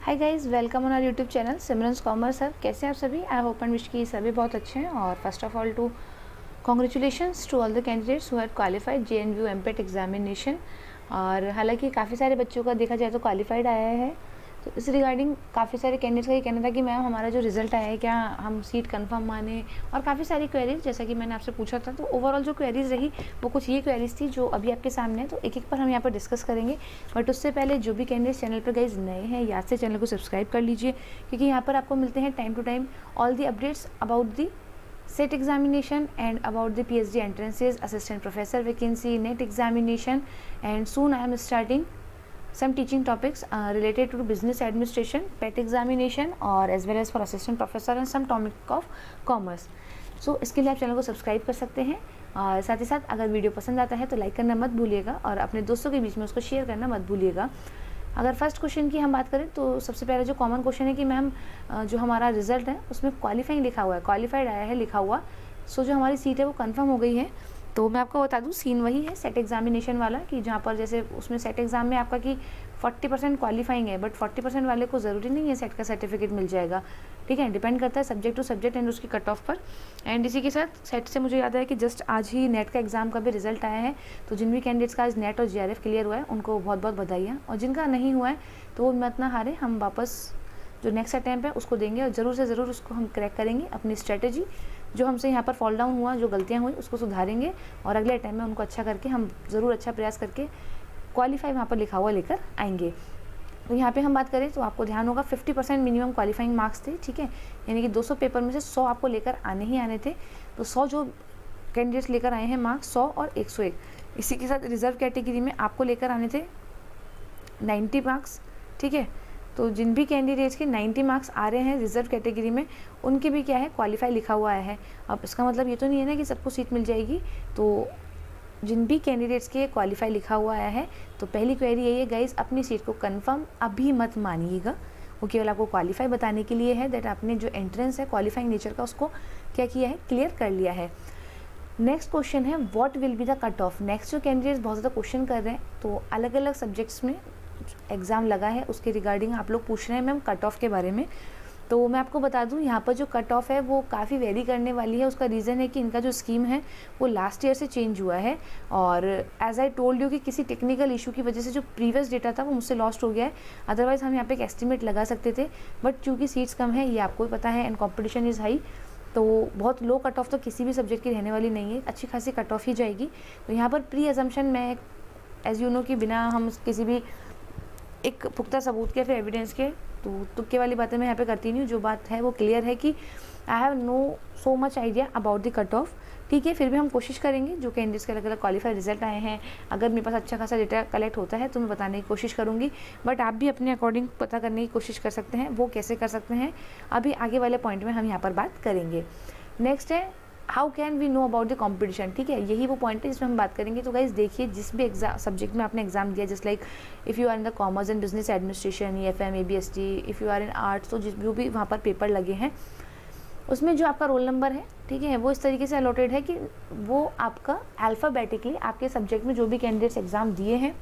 Hi guys, welcome on our YouTube channel Simran's commerce sir. कैसे हैं आप सभी? आई होप एंड विश कि सभी बहुत अच्छे हैं। और first of all congratulations to all the candidates who had qualified JNVU MPET examination. और हालांकि काफ़ी सारे बच्चों का देखा जाए तो क्वालिफाइड आया है। तो इस रिगार्डिंग काफ़ी सारे कैंडिडेट्स का ये कहना था कि मैम हमारा जो रिजल्ट आया है क्या हम सीट कंफर्म माने, और काफ़ी सारी क्वेरीज जैसा कि मैंने आपसे पूछा था। तो ओवरऑल जो क्वेरीज रही वो कुछ ये क्वेरीज थी जो अभी आपके सामने है। तो एक एक पर हम यहाँ पर डिस्कस करेंगे। बट उससे पहले जो भी कैंडिडेट्स चैनल पर गाइज नए हैं, याद से चैनल को सब्सक्राइब कर लीजिए, क्योंकि यहाँ पर आपको मिलते हैं time to time all the updates about the SET examination and about the PhD entrances, assistant professor vacancy, NET examination, and soon I am starting some teaching topics related to business administration, PET examination, और as well as for assistant professor and some topic of commerce. So इसके लिए आप channel को subscribe कर सकते हैं। और साथ ही साथ अगर वीडियो पसंद आता है तो लाइक करना मत भूलिएगा और अपने दोस्तों के बीच में उसको शेयर करना मत भूलिएगा। अगर फर्स्ट क्वेश्चन की हम बात करें तो सबसे पहले जो कॉमन क्वेश्चन है कि मैम जो हमारा रिजल्ट है उसमें क्वालिफाइंग लिखा हुआ है, क्वालिफाइड आया है लिखा हुआ। सो जो हमारी सीट है वो कंफर्म हो गई है। तो मैं आपको बता दूं सीन वही है सेट एग्जामिनेशन वाला, कि जहाँ पर जैसे उसमें सेट एग्ज़ाम में आपका कि 40% क्वालिफाइंग है, बट 40% वाले को ज़रूरी नहीं है सेट का सर्टिफिकेट मिल जाएगा। ठीक है, डिपेंड करता है सब्जेक्ट टू सब्जेक्ट एंड उसकी कट ऑफ पर। एंड इसी के साथ सेट से मुझे याद है कि जस्ट आज ही नेट का एग्ज़ाम का भी रिजल्ट आया है। तो जिन भी कैंडिडेट्स का आज नेट और GRF क्लियर हुआ है उनको बहुत बहुत बधाइयाँ, और जिनका नहीं हुआ है तो वो मत ना हारे, हम वापस जो नेक्स्ट अटैम्प्ट है उसको देंगे और ज़रूर से ज़रूर उसको हम क्रैक करेंगे। अपनी स्ट्रेटजी जो हमसे यहाँ पर फॉल डाउन हुआ, जो गलतियाँ हुई उसको सुधारेंगे और अगले अटैम्प्ट में उनको अच्छा करके हम ज़रूर अच्छा प्रयास करके क्वालिफाई वहाँ पर लिखा हुआ लेकर आएंगे। तो यहाँ पे हम बात करें तो आपको ध्यान होगा 50% मिनिमम क्वालिफाइंग मार्क्स थे। ठीक है, यानी कि 200 पेपर में से 100 आपको लेकर आने ही आने थे। तो 100 जो कैंडिडेट्स लेकर आए हैं मार्क्स 100 और 101। इसी के साथ रिजर्व कैटेगरी में आपको लेकर आने थे 90 मार्क्स। ठीक है, तो जिन भी कैंडिडेट्स के 90 मार्क्स आ रहे हैं रिजर्व कैटेगरी में उनके भी क्या है क्वालिफाई लिखा हुआ आया है। अब इसका मतलब ये तो नहीं है ना कि सबको सीट मिल जाएगी। तो जिन भी कैंडिडेट्स के क्वालिफाई लिखा हुआ आया है, तो पहली क्वेरी यही है गाइज, अपनी सीट को कंफर्म अभी मत मानिएगा। वो केवल आपको क्वालिफाई बताने के लिए है दैट आपने जो एंट्रेंस है क्वालिफाइंग नेचर का उसको क्या किया है, क्लियर कर लिया है। नेक्स्ट क्वेश्चन है what will be the cut of. Next जो कैंडिडेट्स बहुत ज़्यादा क्वेश्चन कर रहे हैं, तो अलग अलग सब्जेक्ट्स में एग्ज़ाम लगा है उसके रिगार्डिंग आप लोग पूछ रहे हैं मैम कट ऑफ के बारे में। तो मैं आपको बता दूं यहाँ पर जो कट ऑफ है वो काफ़ी वेरी करने वाली है। उसका रीज़न है कि इनका जो स्कीम है वो लास्ट ईयर से चेंज हुआ है, और एज आई टोल्ड यू कि किसी टेक्निकल इशू की वजह से जो प्रीवियस डेटा था वो मुझसे लॉस्ट हो गया है। अदरवाइज़ हम यहाँ पे एक एस्टिमेट लगा सकते थे, बट चूँकि सीट्स कम है ये आपको भी पता है एंड कॉम्पिटिशन इज़ हाई, तो बहुत लो कट ऑफ तो किसी भी सब्जेक्ट की रहने वाली नहीं है, अच्छी खासी कट ऑफ ही जाएगी। तो यहाँ पर प्री अजम्पशन में एज यू नो कि बिना हम किसी भी एक पुख्ता सबूत के फिर एविडेंस के तो तुक्के वाली बातें मैं यहाँ पे करती नहीं हूँ। जो बात है वो क्लियर है कि I have no so much idea about the cut off. ठीक है, फिर भी हम कोशिश करेंगे जो कैंडिडेट्स के अलग अलग क्वालिफाई रिजल्ट आए हैं, अगर मेरे पास अच्छा खासा डेटा कलेक्ट होता है तो मैं बताने की कोशिश करूँगी। बट आप भी अपने अकॉर्डिंग पता करने की कोशिश कर सकते हैं। वो कैसे कर सकते हैं अभी आगे वाले पॉइंट में हम यहाँ पर बात करेंगे। नेक्स्ट है how can we know about the competition. ठीक है, यही वो पॉइंट है जिसमें हम बात करेंगे। तो गाइज देखिए, जिस भी एग्जाम सब्जेक्ट में आपने एग्जाम दिया, just like if you are in the commerce and business administration, EFM, ABST, if you are in arts, तो जो भी वहाँ पर पेपर लगे हैं उसमें जो आपका रोल नंबर है, ठीक है, वो इस तरीके से अलॉटेड है कि वो आपका अल्फ़ाबेटिकली आपके सब्जेक्ट में जो भी कैंडिडेट्स एग्ज़ाम दिए हैं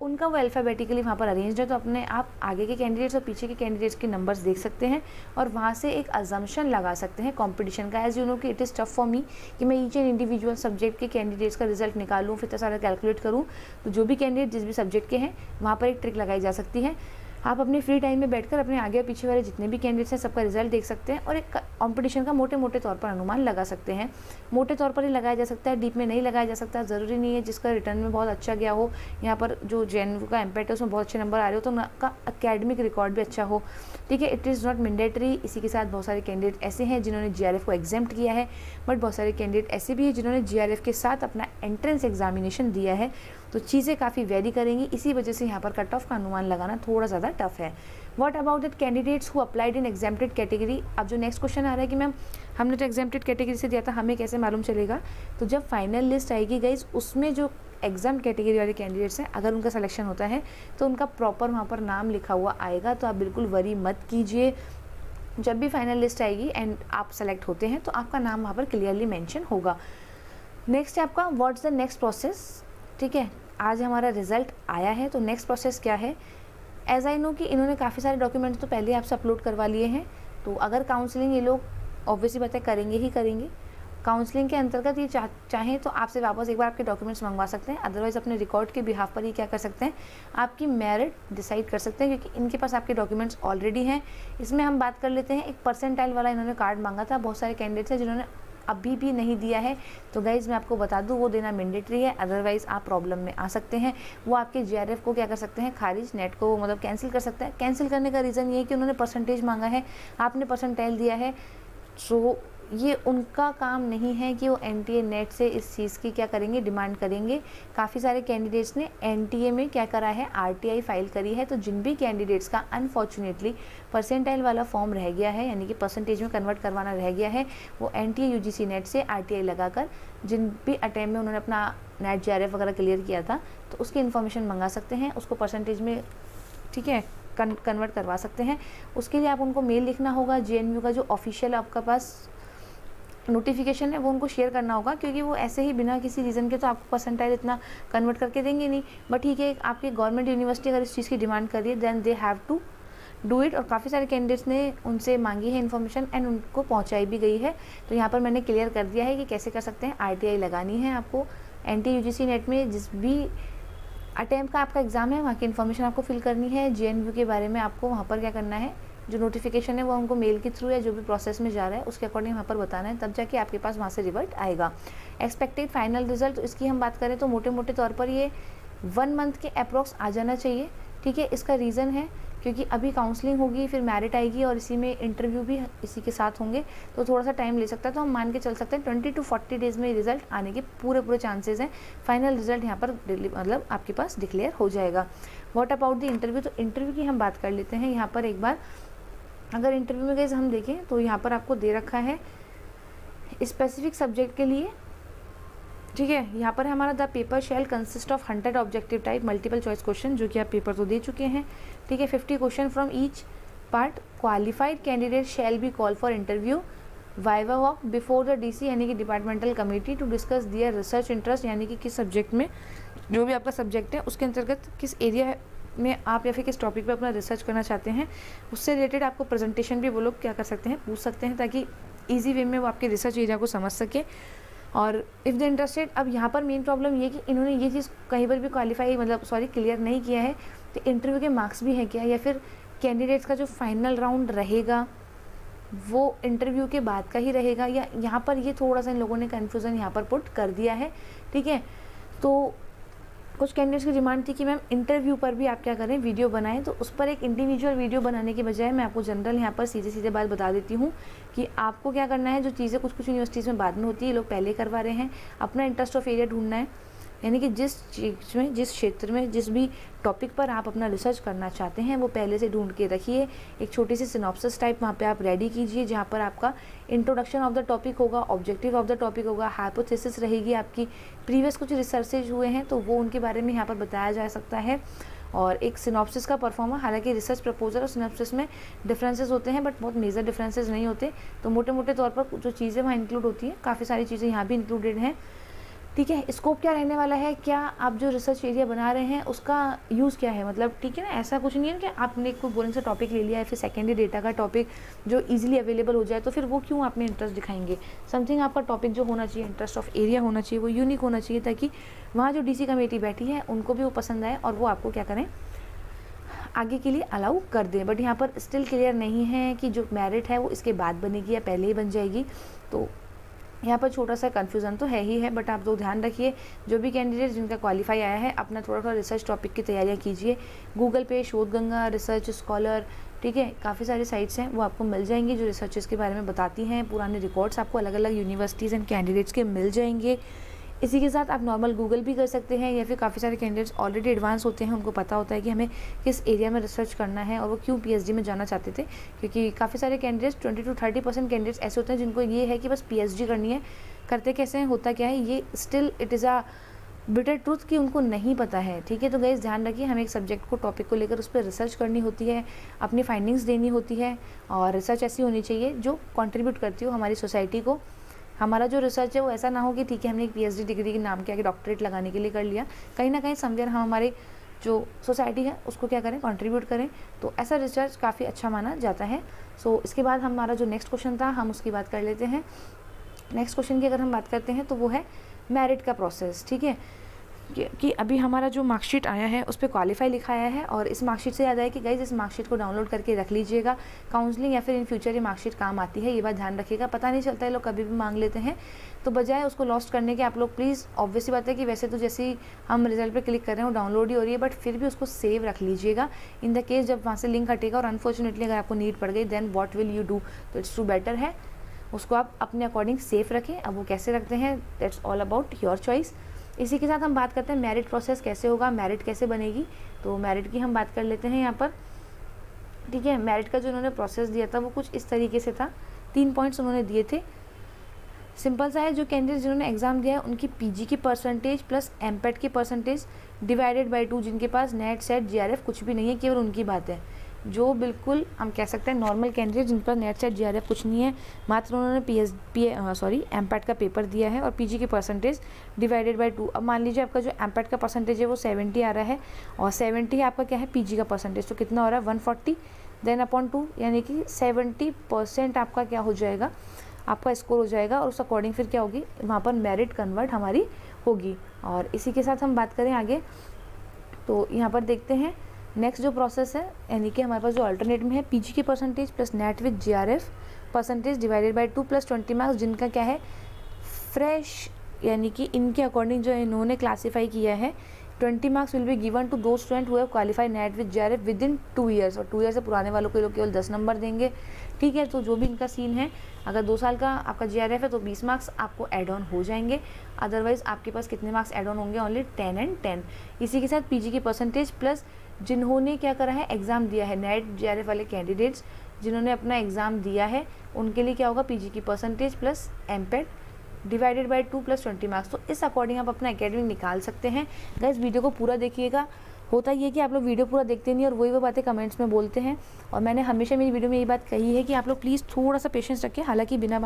उनका वो अल्फ़ाबेटिकली वहाँ पर अरेंज्ड है। तो अपने आप आगे के कैंडिडेट्स और पीछे के कैंडिडेट्स के नंबर्स देख सकते हैं और वहाँ से एक अजम्पशन लगा सकते हैं कंपटीशन का। एज यू नो कि it is tough for me कि मैं ईच एंड इंडिविजुअल सब्जेक्ट के कैंडिडेट्स का रिजल्ट निकालूँ, फिर इतना सारा कैलकुलेट करूँ। तो जो भी कैंडिडेट जिस भी सब्जेक्ट के हैं वहाँ पर एक ट्रिक लगाई जा सकती है। आप अपने फ्री टाइम में बैठकर अपने आगे और पीछे वाले जितने भी कैंडिडेट्स हैं सबका रिजल्ट देख सकते हैं और एक कंपटीशन का मोटे मोटे तौर पर अनुमान लगा सकते हैं। मोटे तौर पर ही लगाया जा सकता है, डीप में नहीं लगाया जा सकता। ज़रूरी नहीं है जिसका रिटर्न में बहुत अच्छा गया हो, यहाँ पर जो JNVU का एमपेट है उसमें बहुत अच्छे नंबर आ रहे हो तो उनका अकेडमिक रिकॉर्ड भी अच्छा हो। ठीक है, इट इज़ नॉट मैंडेटरी। इसी के साथ बहुत सारे कैंडिडेट ऐसे हैं जिन्होंने GRF को एग्जाम्प्ट किया है, बट बहुत सारे कैंडिडेट ऐसे भी हैं जिन्होंने GRF के साथ अपना एंट्रेंस एग्जामिनेशन दिया है। तो चीज़ें काफ़ी वेरी करेंगी, इसी वजह से यहाँ पर कट ऑफ का अनुमान लगाना थोड़ा ज़्यादा टफ है। What about that candidates who applied in exempted category. अब जो नेक्स्ट क्वेश्चन आ रहा है कि मैम हमने तो एग्जाम्प्टेड कैटेगरी से दिया था, हमें कैसे मालूम चलेगा। तो जब फाइनल लिस्ट आएगी गाइज, उसमें जो एग्जाम कैटेगरी वाले कैंडिडेट्स हैं अगर उनका सिलेक्शन होता है तो उनका प्रॉपर वहाँ पर नाम लिखा हुआ आएगा। तो आप बिल्कुल वरी मत कीजिए, जब भी फाइनल लिस्ट आएगी एंड आप सेलेक्ट होते हैं तो आपका नाम वहाँ पर क्लियरली मेंशन होगा। नेक्स्ट है आपका व्हाट्स द नेक्स्ट प्रोसेस। ठीक है, आज हमारा रिजल्ट आया है तो नेक्स्ट प्रोसेस क्या है। एज आई नो कि इन्होंने काफ़ी सारे डॉक्यूमेंट्स तो पहले आपसे अपलोड करवा लिए हैं, तो अगर काउंसलिंग ये लोग ऑब्वियसली बात है करेंगे ही करेंगे। काउंसलिंग के अंतर्गत ये चाहें तो आपसे वापस एक बार आपके डॉक्यूमेंट्स मंगवा सकते हैं, अदरवाइज़ अपने रिकॉर्ड के बिहाफ पर ही क्या कर सकते हैं, आपकी मेरिट डिसाइड कर सकते हैं, क्योंकि इनके पास आपके डॉक्यूमेंट्स ऑलरेडी हैं। इसमें हम बात कर लेते हैं, एक परसेंटाइल वाला इन्होंने कार्ड मांगा था, बहुत सारे कैंडिडेट्स हैं जिन्होंने अभी भी नहीं दिया है। तो गाइज मैं आपको बता दूं वो देना मैंडेटरी है, अदरवाइज़ आप प्रॉब्लम में आ सकते हैं। वो आपके जीआरएफ को क्या कर सकते हैं, खारिज, नेट को मतलब कैंसिल कर सकते हैं। कैंसिल करने का रीज़न ये है कि उन्होंने परसेंटेज मांगा है, आपने परसेंटाइल दिया है, सो ये उनका काम नहीं है कि वो एनटीए नेट से इस चीज़ की क्या करेंगे, डिमांड करेंगे। काफ़ी सारे कैंडिडेट्स ने एनटीए में क्या करा है, आरटीआई फाइल करी है। तो जिन भी कैंडिडेट्स का अनफॉर्चुनेटली परसेंटाइल वाला फॉर्म रह गया है, यानी कि परसेंटेज में कन्वर्ट करवाना रह गया है, वो एनटीए यूजीसी नेट से आरटीआई लगाकर जिन भी अटैम्प्ट में उन्होंने अपना नेट जीआरएफ वगैरह क्लियर किया था, तो उसकी इन्फॉर्मेशन मंगा सकते हैं, उसको परसेंटेज में ठीक है कन्वर्ट करवा सकते हैं। उसके लिए आप उनको मेल लिखना होगा। जेएनयू का जो ऑफिशियल आपका पास नोटिफिकेशन है वो उनको शेयर करना होगा, क्योंकि वो ऐसे ही बिना किसी रीज़न के तो आपको परसेंटाइल इतना कन्वर्ट करके देंगे नहीं। बट ठीक है, आपकी गवर्नमेंट यूनिवर्सिटी अगर इस चीज़ की डिमांड कर रही है then they have to do it. और काफ़ी सारे कैंडिडेट्स ने उनसे मांगी है इन्फॉर्मेशन एंड उनको पहुंचाई भी गई है। तो यहाँ पर मैंने क्लियर कर दिया है कि कैसे कर सकते हैं। आरटीआई लगानी है आपको, एनटीए यूजीसी नेट में जिस भी अटैम्प्ट का आपका एग्ज़ाम है वहाँ की इन्फॉर्मेशन आपको फिल करनी है। जेएनयू के बारे में आपको वहाँ पर क्या करना है, जो नोटिफिकेशन है वो हमको मेल के थ्रू या जो भी प्रोसेस में जा रहा है उसके अकॉर्डिंग वहाँ पर बताना है, तब जाके आपके पास वहाँ से रिवर्ट आएगा। एक्सपेक्टेड फाइनल रिजल्ट, तो इसकी हम बात करें तो मोटे मोटे तौर पर ये 1 मंथ के अप्रॉक्स आ जाना चाहिए। ठीक है, इसका रीज़न है क्योंकि अभी काउंसलिंग होगी, फिर मेरिट आएगी और इसी में इंटरव्यू भी इसी के साथ होंगे, तो थोड़ा सा टाइम ले सकता है। तो हम मान के चल सकते हैं 20 to 40 डेज़ में रिजल्ट आने के पूरे चांसेस हैं। फाइनल रिजल्ट यहाँ पर मतलब आपके पास डिक्लेयर हो जाएगा। व्हाट अबाउट द इंटरव्यू, तो इंटरव्यू की हम बात कर लेते हैं। यहाँ पर एक बार अगर इंटरव्यू में गाइस हम देखें तो यहाँ पर आपको दे रखा है स्पेसिफिक सब्जेक्ट के लिए। ठीक है, यहाँ पर हमारा the paper shall consist of 100 objective type multiple choice question, जो कि आप पेपर तो दे चुके हैं। ठीक है, 50 question from each part. Qualified candidate shall be call for interview viva walk before the DC यानी कि departmental committee to discuss their research interest, यानी कि किस सब्जेक्ट में, जो भी आपका सब्जेक्ट है उसके अंतर्गत किस एरिया में आप या फिर किस टॉपिक पे अपना रिसर्च करना चाहते हैं, उससे रिलेटेड आपको प्रेजेंटेशन भी वो लोग क्या कर सकते हैं, पूछ सकते हैं, ताकि ईजी वे में वो आपके रिसर्च एरिया को समझ सके। और इफ़ द इंटरेस्टेड, अब यहाँ पर मेन प्रॉब्लम ये कि इन्होंने ये चीज़ कहीं पर भी क्वालिफाई क्लियर नहीं किया है, तो इंटरव्यू के मार्क्स भी हैं क्या, या फिर कैंडिडेट्स का जो फाइनल राउंड रहेगा वो इंटरव्यू के बाद का ही रहेगा, या यहाँ पर ये थोड़ा सा इन लोगों ने कन्फ्यूज़न यहाँ पर पुट कर दिया है। ठीक है, तो कुछ कैंडिडेट्स की डिमांड थी कि मैम इंटरव्यू पर भी आप क्या करें, वीडियो बनाएं। तो उस पर एक इंडिविजुअल वीडियो बनाने के बजाय मैं आपको जनरल यहाँ पर सीधे बात बता देती हूँ कि आपको क्या करना है। जो चीज़ें कुछ यूनिवर्सिटीज़ में बाद में होती है, लोग पहले करवा रहे हैं, अपना इंटरेस्ट ऑफ एरिया ढूंढना है, यानी कि जिस चीज़ में, जिस क्षेत्र में, जिस भी टॉपिक पर आप अपना रिसर्च करना चाहते हैं वो पहले से ढूंढ के रखिए। एक छोटी सी सिनॉप्सिस टाइप वहाँ पे आप रेडी कीजिए, जहाँ पर आपका इंट्रोडक्शन ऑफ द टॉपिक होगा, ऑब्जेक्टिव ऑफ द टॉपिक होगा, हाइपोथेसिस रहेगी, आपकी प्रीवियस कुछ रिसर्चेज हुए हैं तो वो उनके बारे में यहाँ पर बताया जा सकता है, और एक सिनॉप्सिस का परफॉर्मर। हालांकि रिसर्च प्रपोजल और सिनॉप्सिस में डिफरेंसेस होते हैं, बट बहुत मेजर डिफरेंसेस नहीं होते। तो मोटे मोटे तौर पर जो चीज़ें वहाँ इंक्लूड होती हैं, काफ़ी सारी चीज़ें यहाँ भी इंक्लूडेड हैं। ठीक है, स्कोप क्या रहने वाला है, क्या आप जो रिसर्च एरिया बना रहे हैं उसका यूज़ क्या है, मतलब ठीक है ना, ऐसा कुछ नहीं है कि आपने कोई बोरिंग सा टॉपिक ले लिया है, फिर सेकेंडरी डेटा का टॉपिक जो इजीली अवेलेबल हो जाए, तो फिर वो क्यों आपने इंटरेस्ट दिखाएंगे। समथिंग आपका टॉपिक जो होना चाहिए, इंटरेस्ट ऑफ एरिया होना चाहिए, वो यूनिक होना चाहिए, ताकि वहाँ जो डीसी कमेटी बैठी है उनको भी वो पसंद आए और वो आपको क्या करें, आगे के लिए अलाउ कर दें। बट यहाँ पर स्टिल क्लियर नहीं है कि जो मेरिट है वो इसके बाद बनेगी या पहले ही बन जाएगी, तो यहाँ पर छोटा सा कन्फ्यूज़न तो है ही है। बट आप लोग ध्यान रखिए, जो भी कैंडिडेट जिनका क्वालिफाई आया है, अपना थोड़ा रिसर्च टॉपिक की तैयारियाँ कीजिए। गूगल पे शोधगंगा, रिसर्च स्कॉलर, ठीक है, काफ़ी सारी साइट्स हैं, वो आपको मिल जाएंगी जो रिसर्चेस के बारे में बताती हैं। पुराने रिकॉर्ड्स आपको अलग अलग यूनिवर्सिटीज़ एंड कैंडिडेट्स के मिल जाएंगे। इसी के साथ आप नॉर्मल गूगल भी कर सकते हैं, या फिर काफ़ी सारे कैंडिडेट्स ऑलरेडी एडवांस होते हैं, उनको पता होता है कि हमें किस एरिया में रिसर्च करना है और वो क्यों पीएचडी में जाना चाहते थे। क्योंकि काफ़ी सारे कैंडिडेट्स 20 to 30% कैंडिडेट्स ऐसे होते हैं जिनको ये है कि बस पीएचडी करनी है। करते कैसे हैं, होता क्या है, ये still it is a bitter truth कि उनको नहीं पता है। ठीक है, तो गाइस ध्यान रखिए, हमें एक सब्जेक्ट को, टॉपिक को लेकर उस पर रिसर्च करनी होती है, अपनी फाइंडिंग्स देनी होती है, और रिसर्च ऐसी होनी चाहिए जो कंट्रीब्यूट करती हो हमारी सोसाइटी को। हमारा जो रिसर्च है वो ऐसा ना हो कि ठीक है हमने एक पीएचडी डिग्री के नाम के आगे डॉक्टरेट लगाने के लिए कर लिया, कहीं ना कहीं समवेयर हम हमारे जो सोसाइटी है उसको क्या करें, कंट्रीब्यूट करें। तो ऐसा रिसर्च काफ़ी अच्छा माना जाता है। सो इसके बाद हमारा जो नेक्स्ट क्वेश्चन था हम उसकी बात कर लेते हैं। नेक्स्ट क्वेश्चन की अगर हम बात करते हैं तो वो है मेरिट का प्रोसेस। ठीक है, कि अभी हमारा जो मार्कशीट आया है उस पर क्वालिफाई लिखा आया है, और इस मार्कशीट से याद आया कि गाइज इस मार्कशीट को डाउनलोड करके रख लीजिएगा। काउंसलिंग या फिर इन फ्यूचर ये मार्कशीट काम आती है, ये बात ध्यान रखिएगा। पता नहीं चलता है, लोग कभी भी मांग लेते हैं, तो बजाय उसको लॉस्ट करने के आप लोग प्लीज़, ऑब्वियसली बात है कि वैसे तो जैसे ही हम रिजल्ट पे क्लिक कर रहे हैं वो डाउनलोड ही हो रही है, बट फिर भी उसको सेव रख लीजिएगा। इन द केस जब वहाँ से लिंक हटेगा और अनफॉर्चुनेटली अगर आपको नीड पड़ गई, then what will you do. तो इट्स टू बेटर है उसको आप अपने अकॉर्डिंग सेफ रखें। अब वो कैसे रखते हैं, that's all about your choice. इसी के साथ हम बात करते हैं मेरिट प्रोसेस कैसे होगा, मेरिट कैसे बनेगी। तो मेरिट की हम बात कर लेते हैं यहाँ पर। ठीक है, मेरिट का जो उन्होंने प्रोसेस दिया था वो कुछ इस तरीके से था। 3 पॉइंट्स उन्होंने दिए थे, सिंपल सा है। जो कैंडिडेट जिन्होंने एग्जाम दिया है उनकी पीजी की परसेंटेज प्लस एमपेट की परसेंटेज डिवाइडेड बाय 2, जिनके पास नेट सेट जीआरएफ कुछ भी नहीं है, केवल उनकी बात है। जो बिल्कुल हम कह सकते हैं नॉर्मल कैंडिडेट जिन पर नेट सेट जीआरएफ कुछ नहीं है, मात्र उन्होंने एमपेट का पेपर दिया है और पीजी की परसेंटेज डिवाइडेड बाय 2। अब मान लीजिए आपका जो एमपेट का परसेंटेज है वो 70 आ रहा है और 70 आपका क्या है पीजी का परसेंटेज, तो कितना हो रहा है 140, देन अपॉन 2, यानी कि 70% आपका क्या हो जाएगा, आपका स्कोर हो जाएगा, और उस अकॉर्डिंग फिर क्या होगी वहाँ पर मेरिट कन्वर्ट हमारी होगी। और इसी के साथ हम बात करें आगे, तो यहाँ पर देखते हैं नेक्स्ट जो प्रोसेस है, यानी कि हमारे पास जो अल्टरनेट में है पीजी की percentage plus net with GRF percentage divided by 2 plus 20 marks, जिनका क्या है फ्रेश, यानी कि इनके अकॉर्डिंग जो इन्होंने क्लासीफाई किया है 20 marks will be given to दो student who have qualified NET with JRF within 2 years, और 2 ईयर से पुराने वालों को लोग केवल 10 नंबर देंगे। ठीक है, तो जो भी इनका सीन है, अगर 2 साल का आपका जीआरएफ है तो 20 मार्क्स आपको एड ऑन हो जाएंगे, अदरवाइज आपके पास कितने मार्क्स एड ऑन होंगे, ओनली 10 एंड 10। इसी के साथ पीजी की परसेंटेज प्लस जिन्होंने क्या करा है एग्ज़ाम दिया है, नेट जीआरएफ वाले कैंडिडेट्स जिन्होंने अपना एग्ज़ाम दिया है उनके लिए क्या होगा पीजी की percentage plus MPET divided by 2 plus 20 marks. तो इस अकॉर्डिंग आप अपना एकेडमिक निकाल सकते हैं। गाइस वीडियो को पूरा देखिएगा। होता ये कि आप लोग वीडियो पूरा देखते नहीं और वही वो बातें कमेंट्स में बोलते हैं, और मैंने हमेशा मेरी वीडियो में ये बात कही है कि आप लोग प्लीज़ थोड़ा सा पेशेंस रखें। हालांकि बिना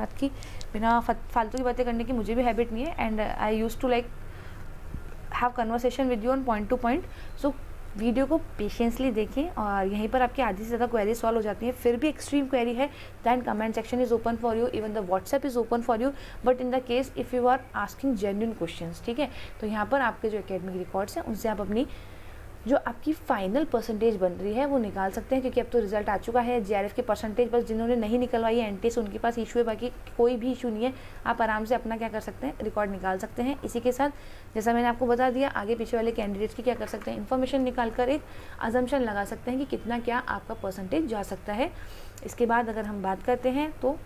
फालतू की बातें करने की मुझे भी हैबिट नहीं है, and I use to like have conversation with you on point to point. So video को पेशेंसली देखें और यहीं पर आपकी आधी से ज़्यादा क्वेरी सॉल्व हो जाती है। फिर भी एक्सट्रीम क्वेरी है then comment section is open for you, even the WhatsApp is open for you, but in the case if you are asking genuine questions, ठीक है, तो यहाँ पर आपके जो एकेडमिक रिकॉर्ड्स हैं उनसे आप अपनी जो आपकी फाइनल परसेंटेज बन रही है वो निकाल सकते हैं, क्योंकि अब तो रिजल्ट आ चुका है। जीआरएफ की परसेंटेज बस जिन्होंने नहीं निकलवाई है एनटीएस उनके पास इशू है, बाकी कोई भी इशू नहीं है। आप आराम से अपना क्या कर सकते हैं रिकॉर्ड निकाल सकते हैं। इसी के साथ जैसा मैंने आपको बता दिया, आगे पीछे वाले कैंडिडेट्स की क्या कर सकते हैं इन्फॉर्मेशन निकाल कर एक अजम्पशन लगा सकते हैं कि कितना क्या आपका परसेंटेज जा सकता है। इसके बाद अगर हम बात करते हैं तो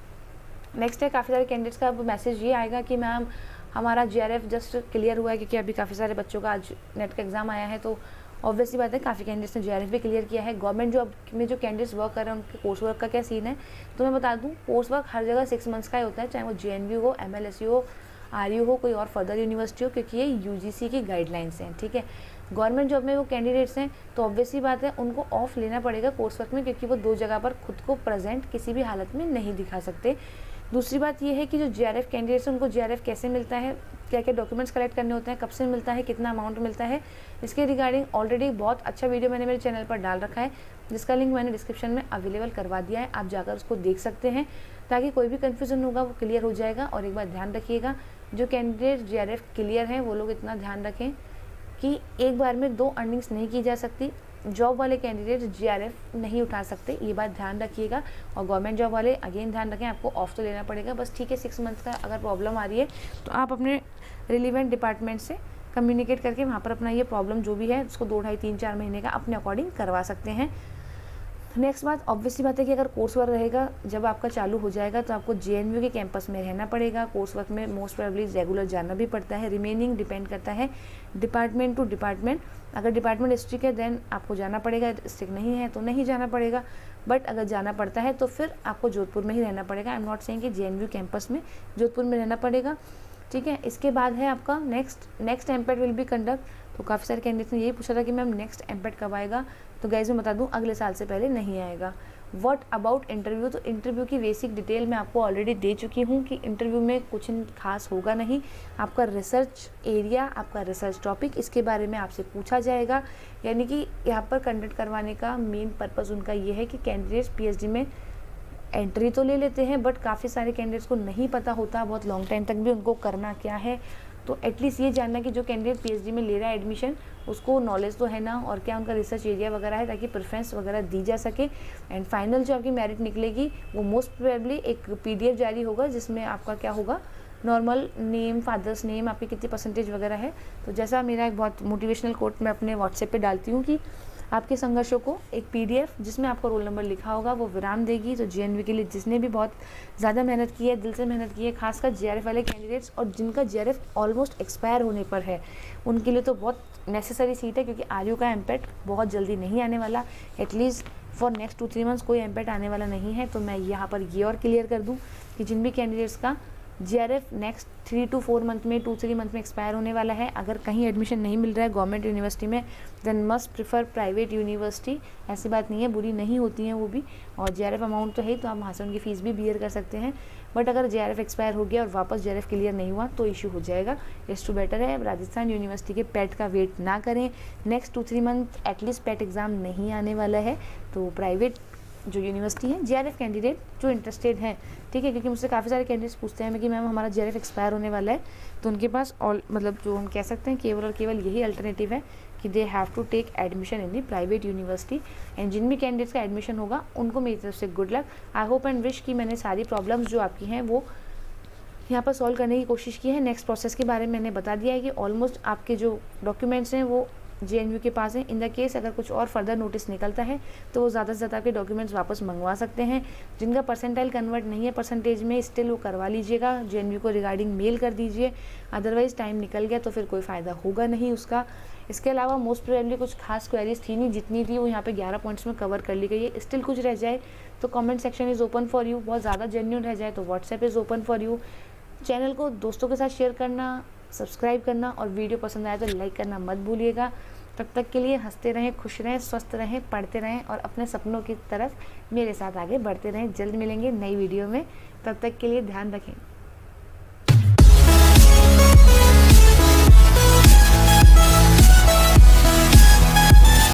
नेक्स्ट है काफ़ी सारे कैंडिडेट्स का अब मैसेज ये आएगा कि मैम हमारा जीआरएफ जस्ट क्लियर हुआ है, क्योंकि अभी काफ़ी सारे बच्चों का आज नेट का एग्ज़ाम आया है, तो ऑब्वियसली बात है काफ़ी कैंडिडेट्स ने जीआरएफ भी क्लियर किया है। गवर्नमेंट जॉब में जो कैंडिडेट्स वर्क कर रहे हैं उनके कोर्स वर्क का क्या सीन है, तो मैं बता दूं कोर्स वर्क हर जगह 6 मंथ्स का ही होता है, चाहे वो जेएनयू हो, एमएलएसयू हो, आरयू हो, कोई और फर्दर यूनिवर्सिटी हो, क्योंकि ये यूजीसी की गाइडलाइंस हैं। ठीक है, गवर्नमेंट जॉब में वो कैंडिडेट्स हैं तो ऑब्वियसली बात है उनको ऑफ लेना पड़ेगा कोर्स वर्क में, क्योंकि वो 2 जगह पर खुद को प्रेजेंट किसी भी हालत में नहीं दिखा सकते। दूसरी बात ये है कि जो जीआरएफ कैंडिडेट्स हैं उनको जीआरएफ कैसे मिलता है, क्या क्या डॉक्यूमेंट्स कलेक्ट करने होते हैं, कब से मिलता है, कितना अमाउंट मिलता है, इसके रिगार्डिंग ऑलरेडी बहुत अच्छा वीडियो मैंने मेरे चैनल पर डाल रखा है, जिसका लिंक मैंने डिस्क्रिप्शन में अवेलेबल करवा दिया है। आप जाकर उसको देख सकते हैं, ताकि कोई भी कन्फ्यूज़न होगा वो क्लियर हो जाएगा। और एक बात ध्यान रखिएगा, जो कैंडिडेट जीआरएफ क्लियर हैं वो लोग इतना ध्यान रखें कि एक बार में 2 अर्निंग्स नहीं की जा सकती। जॉब वाले कैंडिडेट जीआरएफ नहीं उठा सकते, ये बात ध्यान रखिएगा। और गवर्नमेंट जॉब वाले अगेन ध्यान रखें, आपको ऑफ तो लेना पड़ेगा बस, ठीक है। 6 मंथ्स का अगर प्रॉब्लम आ रही है तो आप अपने रिलीवेंट डिपार्टमेंट से कम्युनिकेट करके वहाँ पर अपना ये प्रॉब्लम जो भी है उसको 2, ढाई, 3, 4 महीने का अपने अकॉर्डिंग करवा सकते हैं। नेक्स्ट बात ऑब्वियसली बात है कि अगर कोर्स वर्क रहेगा जब आपका चालू हो जाएगा तो आपको जेएनयू के कैंपस में रहना पड़ेगा। कोर्स वर्क में मोस्ट प्रोबेबली रेगुलर जाना भी पड़ता है। रिमेनिंग डिपेंड करता है डिपार्टमेंट टू डिपार्टमेंट। अगर डिपार्टमेंट स्ट्रिक्ट है देन आपको जाना पड़ेगा, स्ट्रिक्ट नहीं है तो नहीं जाना पड़ेगा। बट अगर जाना पड़ता है तो फिर आपको जोधपुर में ही रहना पड़ेगा। आई एम नॉट सेइंग कि जेएनयू कैंपस में, जोधपुर में रहना पड़ेगा, ठीक है। इसके बाद है आपका नेक्स्ट एमपेट विल बी कंडक्ट। तो काफ़ी सारे कैंडिडेट्स ने यही पूछा था कि मैम नेक्स्ट एमपेट कब आएगा, तो गाइस मैं बता दूं अगले साल से पहले नहीं आएगा। व्हाट अबाउट इंटरव्यू, तो इंटरव्यू की बेसिक डिटेल मैं आपको ऑलरेडी दे चुकी हूँ कि इंटरव्यू में कुछ खास होगा नहीं। आपका रिसर्च एरिया, आपका रिसर्च टॉपिक, इसके बारे में आपसे पूछा जाएगा। यानी कि यहाँ पर कंडक्ट करवाने का मेन पर्पज़ उनका ये है कि कैंडिडेट्स पीएचडी में एंट्री तो ले लेते हैं, बट काफ़ी सारे कैंडिडेट्स को नहीं पता होता बहुत लॉन्ग टाइम तक भी उनको करना क्या है। तो एटलीस्ट ये जानना कि जो कैंडिडेट पीएचडी में ले रहा है एडमिशन, उसको नॉलेज तो है ना, और क्या उनका रिसर्च एरिया वगैरह है, ताकि प्रेफरेंस वगैरह दी जा सके। एंड फाइनल जो आपकी मेरिट निकलेगी वो मोस्ट प्रोबेबली एक पीडीएफ जारी होगा, जिसमें आपका क्या होगा, नॉर्मल नेम, फादर्स नेम, आपकी कितनी परसेंटेज वगैरह है। तो जैसा मेरा एक बहुत मोटिवेशनल कोट मैं अपने व्हाट्सएप पे डालती हूँ कि आपके संघर्षों को एक पीडीएफ जिसमें आपका रोल नंबर लिखा होगा वो विराम देगी। तो जेएनवी के लिए जिसने भी बहुत ज़्यादा मेहनत की है, दिल से मेहनत की है, खासकर जेआरएफ वाले कैंडिडेट्स और जिनका जेआरएफ ऑलमोस्ट एक्सपायर होने पर है, उनके लिए तो बहुत नेसेसरी सीट है, क्योंकि आरयू का एमपेट बहुत जल्दी नहीं आने वाला। एटलीस्ट फॉर नेक्स्ट 2-3 मंथ्स कोई एमपेट आने वाला नहीं है। तो मैं यहाँ पर ये और क्लियर कर दूँ कि जिन भी कैंडिडेट्स का जेआरएफ नेक्स्ट 3 to 4 मंथ में, 2-3 मंथ में एक्सपायर होने वाला है, अगर कहीं एडमिशन नहीं मिल रहा है गवर्नमेंट यूनिवर्सिटी में, then must prefer private university. ऐसी बात नहीं है, बुरी नहीं होती हैं वो भी, और जेआरएफ अमाउंट तो है तो आप वहाँ से उनकी फ़ीस भी बियर कर सकते हैं। बट अगर जेआरएफ एक्सपायर हो गया और वापस जेआरएफ क्लियर नहीं हुआ तो इशू हो जाएगा। इस टू बेटर है राजस्थान यूनिवर्सिटी के पेट का वेट ना करें। नेक्स्ट 2-3 मंथ एटलीस्ट पेट एग्ज़ाम नहीं आने वाला है, तो प्राइवेट जो यूनिवर्सिटी है, जेआरएफ कैंडिडेट जो इंटरेस्टेड हैं, ठीक है, क्योंकि मुझसे काफ़ी सारे कैंडिडेट्स पूछते हैं कि मैम हमारा जेआरएफ एक्सपायर होने वाला है, तो उनके पास ऑल मतलब जो हम कह सकते हैं केवल और केवल यही अल्टरनेटिव है कि they have to take admission in the private university. And जिन भी कैंडिडेट्स का एडमिशन होगा उनको मेरी तरफ से good luck. I hope and wish कि मैंने सारी प्रॉब्लम्स जो आपकी हैं वो यहाँ पर सॉल्व करने की कोशिश की है। नेक्स्ट प्रोसेस के बारे में मैंने बता दिया है कि ऑलमोस्ट आपके जो डॉक्यूमेंट्स हैं वो जेएनयू के पास है। इन द केस अगर कुछ और फर्दर नोटिस निकलता है तो वो ज़्यादा से ज़्यादा आपके डॉक्यूमेंट्स वापस मंगवा सकते हैं। जिनका परसेंटाइल कन्वर्ट नहीं है परसेंटेज में, स्टिल वो करवा लीजिएगा, जेएनयू को रिगार्डिंग मेल कर दीजिए। अदरवाइज़ टाइम निकल गया तो फिर कोई फ़ायदा होगा नहीं उसका। इसके अलावा मोस्ट प्रोबेबली कुछ खास क्वेरीज थी नहीं, जितनी थी वो यहाँ पे 11 पॉइंट्स में कवर कर ली गई है। स्टिल कुछ रह जाए तो comment section is open for you, बहुत ज़्यादा जेन्युइन रह जाए तो WhatsApp is open for you. Channel को दोस्तों के साथ शेयर करना, सब्सक्राइब करना और वीडियो पसंद आए तो लाइक करना मत भूलिएगा। तब तक के लिए हंसते रहें, खुश रहें, स्वस्थ रहें, पढ़ते रहें और अपने सपनों की तरफ मेरे साथ आगे बढ़ते रहें। जल्द मिलेंगे नई वीडियो में, तब तक के लिए ध्यान रखें।